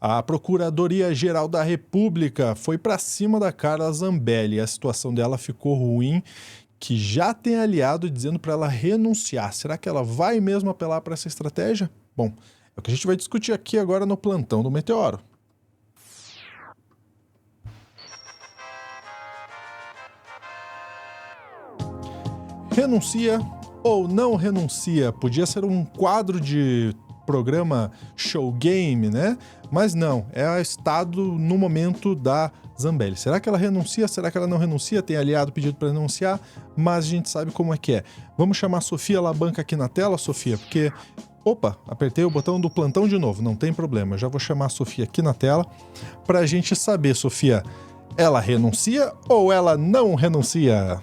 A Procuradoria-Geral da República foi para cima da Carla Zambelli. A situação dela ficou ruim, que já tem aliado dizendo para ela renunciar. Será que ela vai mesmo apelar para essa estratégia? Bom, é o que a gente vai discutir aqui agora no Plantão do Meteoro. Renuncia ou não renuncia? Podia ser um quadro de programa show game, né? Mas não, é o estado no momento da Zambelli. Será que ela renuncia? Será que ela não renuncia? Tem aliado pedido para renunciar, mas a gente sabe como é que é. Vamos chamar a Sofia Labanca aqui na tela, Sofia, porque... Opa, apertei o botão do plantão de novo, não tem problema. Já vou chamar a Sofia aqui na tela para a gente saber, Sofia, ela renuncia ou ela não renuncia?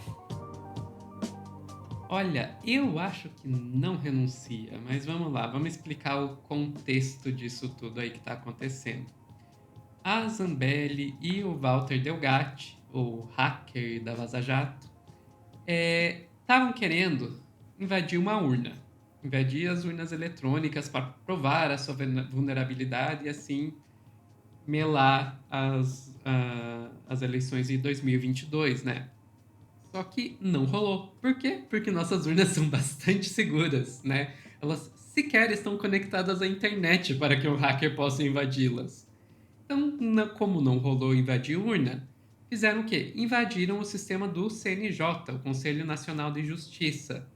Olha, eu acho que não renuncia, mas vamos lá, vamos explicar o contexto disso tudo aí que está acontecendo. A Zambelli e o Walter Delgatti, o hacker da Vaza Jato, estavam querendo invadir uma urna, invadir as urnas eletrônicas para provar a sua vulnerabilidade e assim melar as eleições de 2022, né? Só que não rolou. Por quê? Porque nossas urnas são bastante seguras, né? Elas sequer estão conectadas à internet para que o hacker possa invadi-las. Então, como não rolou invadir urna, fizeram o quê? Invadiram o sistema do CNJ, o Conselho Nacional de Justiça,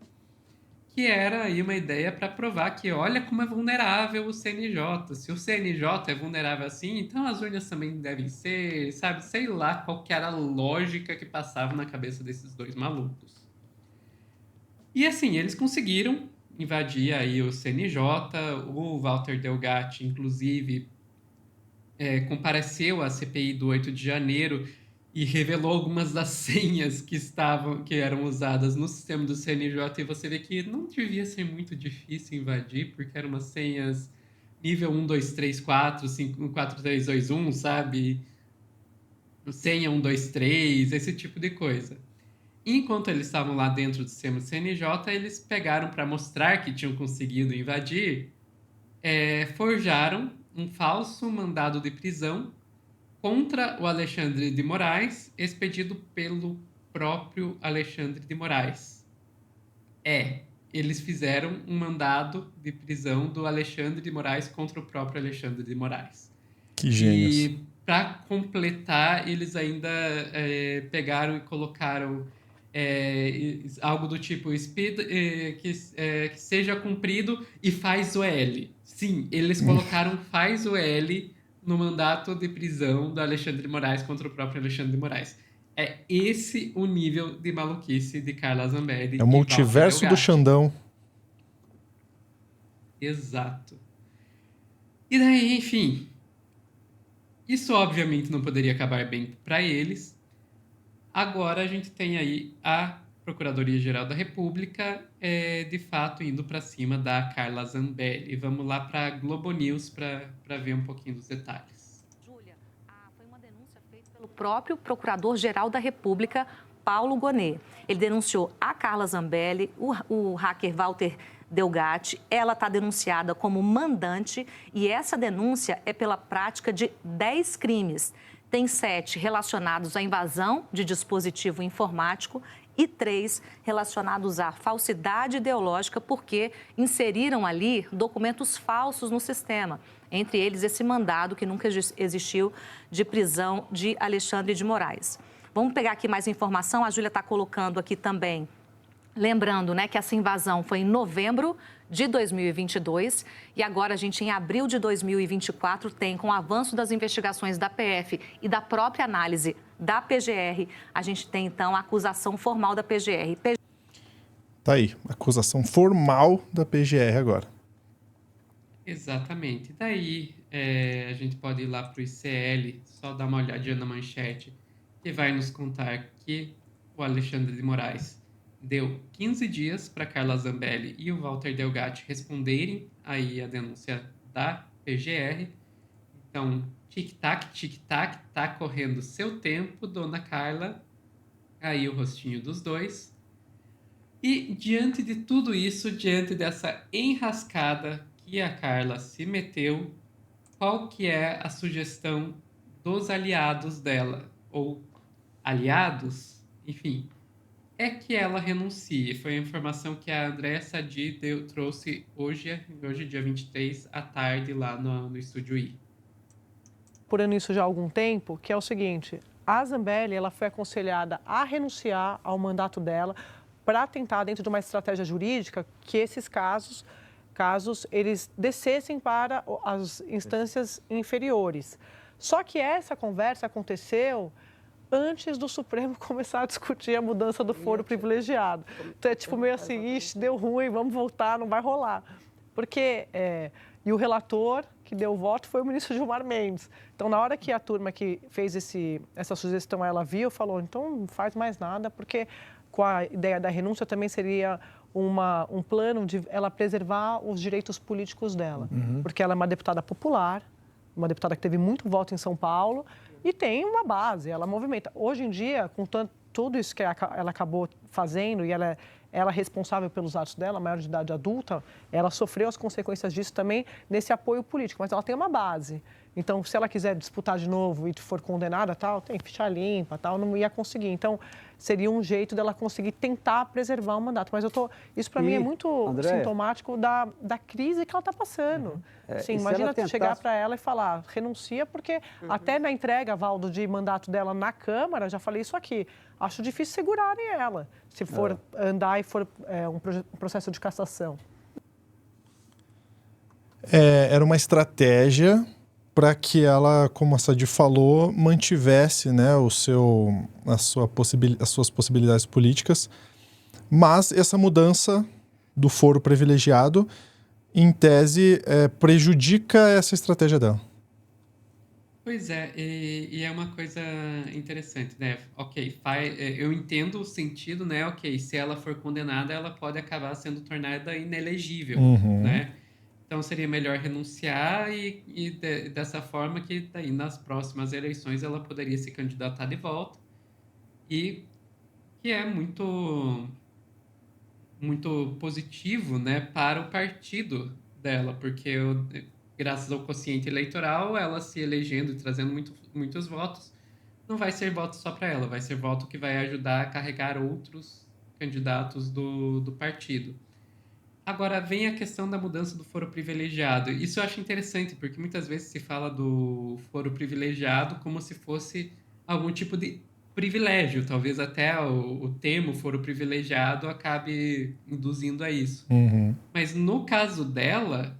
que era aí uma ideia para provar que olha como é vulnerável o CNJ. Se o CNJ é vulnerável assim, então as urnas também devem ser, sabe? Sei lá qual que era a lógica que passava na cabeça desses dois malucos. E assim, eles conseguiram invadir aí o CNJ, o Walter Delgatti, inclusive, compareceu à CPI do 8 de janeiro e revelou algumas das senhas que eram usadas no sistema do CNJ, e você vê que não devia ser muito difícil invadir, porque eram umas senhas nível 1, 2, 3, 4, 5, 4, 3, 2, 1, sabe? Senha 1, 2, 3, esse tipo de coisa. Enquanto eles estavam lá dentro do sistema do CNJ, eles pegaram para mostrar que tinham conseguido invadir, forjaram um falso mandado de prisão contra o Alexandre de Moraes, expedido pelo próprio Alexandre de Moraes. Eles fizeram um mandado de prisão do Alexandre de Moraes contra o próprio Alexandre de Moraes. Que gênios. E para completar, eles ainda pegaram e colocaram algo do tipo que seja cumprido e faz o L. Sim, eles colocaram faz o L no mandato de prisão do Alexandre de Moraes contra o próprio Alexandre de Moraes. É esse o nível de maluquice de Carla Zambelli É o e Walter multiverso do Delgatti. Xandão. Exato. E daí, enfim, isso obviamente não poderia acabar bem para eles. Agora a gente tem aí a Procuradoria-Geral da República, de fato, indo para cima da Carla Zambelli. Vamos lá para a Globo News para ver um pouquinho dos detalhes. Júlia, foi uma denúncia feita pelo próprio Procurador-Geral da República, Paulo Gonet. Ele denunciou a Carla Zambelli, o hacker Walter Delgatti. Ela está denunciada como mandante e essa denúncia é pela prática de 10 crimes. Tem 7 relacionados à invasão de dispositivo informático e 3 relacionados à falsidade ideológica, porque inseriram ali documentos falsos no sistema. Entre eles, esse mandado que nunca existiu de prisão de Alexandre de Moraes. Vamos pegar aqui mais informação, a Júlia está colocando aqui também. Lembrando, né, que essa invasão foi em novembro de 2022 e agora a gente, em abril de 2024, tem, com o avanço das investigações da PF e da própria análise da PGR, a gente tem, então, a acusação formal da PGR. Tá aí, acusação formal da PGR agora. Exatamente. Daí a gente pode ir lá para o ICL, só dar uma olhadinha na manchete, que vai nos contar que o Alexandre de Moraes deu 15 dias para Carla Zambelli e o Walter Delgatti responderem aí a denúncia da PGR. Então, tic-tac, tá correndo seu tempo, dona Carla. Aí o rostinho dos dois. E diante de tudo isso, diante dessa enrascada que a Carla se meteu, qual que é a sugestão dos aliados dela, ou aliados, enfim, é que ela renuncie. Foi a informação que a Andréa Sadi trouxe hoje, dia 23, à tarde, lá no Estúdio I. Apurando isso já há algum tempo, que é o seguinte, a Zambelli ela foi aconselhada a renunciar ao mandato dela para tentar, dentro de uma estratégia jurídica, que esses casos eles descessem para as instâncias inferiores. Só que essa conversa aconteceu antes do Supremo começar a discutir a mudança do foro privilegiado. Então é tipo meio assim, ixi, deu ruim, vamos voltar, não vai rolar. Porque, e o relator que deu o voto foi o ministro Gilmar Mendes. Então, na hora que a turma que fez essa sugestão, ela viu, falou, então não faz mais nada, porque com a ideia da renúncia também seria um plano de ela preservar os direitos políticos dela. Porque ela é uma deputada popular, uma deputada que teve muito voto em São Paulo e tem uma base, ela movimenta. Hoje em dia, com tudo isso que ela acabou fazendo e ela é responsável pelos atos dela, maior de idade adulta, ela sofreu as consequências disso também nesse apoio político, mas ela tem uma base. Então, se ela quiser disputar de novo e for condenada, tal, tem ficha limpa, tal, não ia conseguir. Então, seria um jeito dela conseguir tentar preservar o mandato. Mas isso para mim é muito sintomático da crise que ela está passando. Sim, imagina chegar para ela e falar, renuncia, porque até na entrega, Valdo, de mandato dela na Câmara, já falei isso aqui, acho difícil segurarem ela, se for andar e for um processo de cassação. Era uma estratégia para que ela, como a Sadi falou, mantivesse, né, as suas possibilidades políticas. Mas essa mudança do foro privilegiado, em tese, prejudica essa estratégia dela. Pois é, e é uma coisa interessante, né? Ok, eu entendo o sentido, né? Ok, se ela for condenada, ela pode acabar sendo tornada inelegível, né? Então seria melhor renunciar dessa forma que daí nas próximas eleições ela poderia se candidatar de volta e que é muito muito positivo, né, para o partido dela, porque graças ao quociente eleitoral, ela se elegendo e trazendo muitos votos, não vai ser voto só para ela, vai ser voto que vai ajudar a carregar outros candidatos do partido. Agora, vem a questão da mudança do foro privilegiado. Isso eu acho interessante, porque muitas vezes se fala do foro privilegiado como se fosse algum tipo de privilégio. Talvez até o termo foro privilegiado acabe induzindo a isso. Mas no caso dela,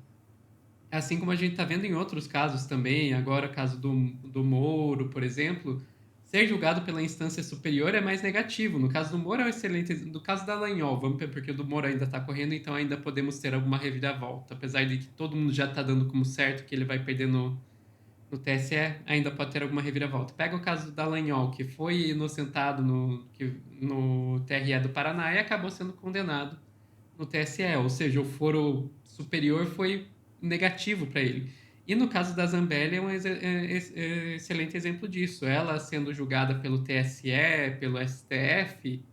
assim como a gente está vendo em outros casos também, agora o caso do Moro, por exemplo, ser julgado pela instância superior é mais negativo. No caso do Moro é um excelente... No caso da Dallagnol, porque o do Moro ainda está correndo, então ainda podemos ter alguma reviravolta. Apesar de que todo mundo já está dando como certo que ele vai perder no TSE, ainda pode ter alguma reviravolta. Pega o caso do Dallagnol, que foi inocentado no TRE do Paraná e acabou sendo condenado no TSE. Ou seja, o foro superior foi negativo para ele. E no caso da Zambelli é um excelente exemplo disso. Ela sendo julgada pelo TSE, pelo STF,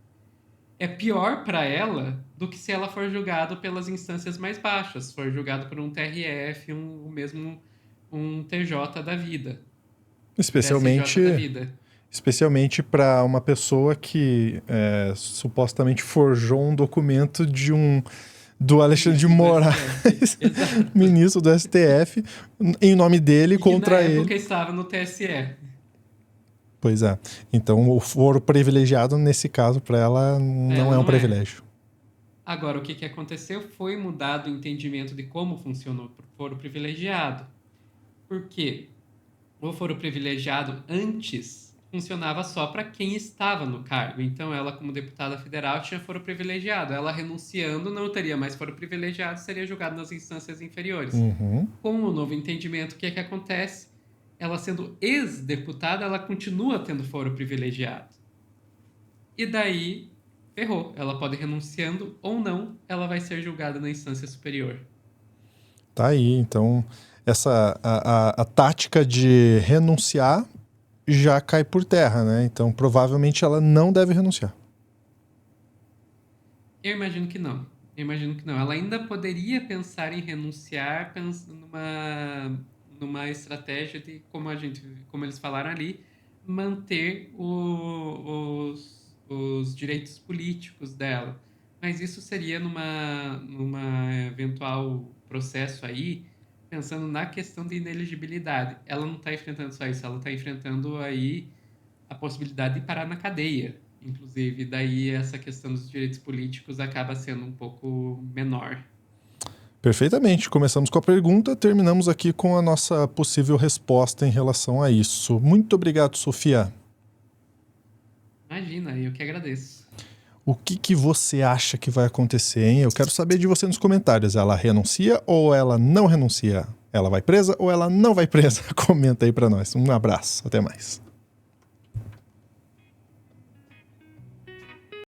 é pior para ela do que se ela for julgada pelas instâncias mais baixas, for julgada por um TRF, mesmo um TJ da vida. Especialmente para uma pessoa que supostamente forjou um documento do Alexandre de Moraes, ministro do STF, em nome dele, contra ele. Na época estava no TSE. Pois é. Então, o foro privilegiado, nesse caso, para ela, não é um privilégio. Agora, o que aconteceu foi mudado o entendimento de como funcionou o foro privilegiado. Porque o foro privilegiado antes funcionava só para quem estava no cargo. Então, ela, como deputada federal, tinha foro privilegiado. Ela renunciando, não teria mais foro privilegiado, seria julgada nas instâncias inferiores. Com o novo entendimento, o que acontece? Ela sendo ex-deputada, ela continua tendo foro privilegiado. E daí, ferrou. Ela pode ir renunciando ou não, ela vai ser julgada na instância superior. Tá aí, então, a tática de renunciar já cai por terra, né? Então, provavelmente ela não deve renunciar. Eu imagino que não. Ela ainda poderia pensar em renunciar numa estratégia de, como eles falaram ali, manter os direitos políticos dela. Mas isso seria numa eventual processo aí, pensando na questão de inelegibilidade. Ela não está enfrentando só isso, ela está enfrentando aí a possibilidade de parar na cadeia. Inclusive, daí essa questão dos direitos políticos acaba sendo um pouco menor. Perfeitamente. Começamos com a pergunta, terminamos aqui com a nossa possível resposta em relação a isso. Muito obrigado, Sofia. Imagina, eu que agradeço. O que você acha que vai acontecer, hein? Eu quero saber de você nos comentários. Ela renuncia ou ela não renuncia? Ela vai presa ou ela não vai presa? Comenta aí pra nós. Um abraço. Até mais.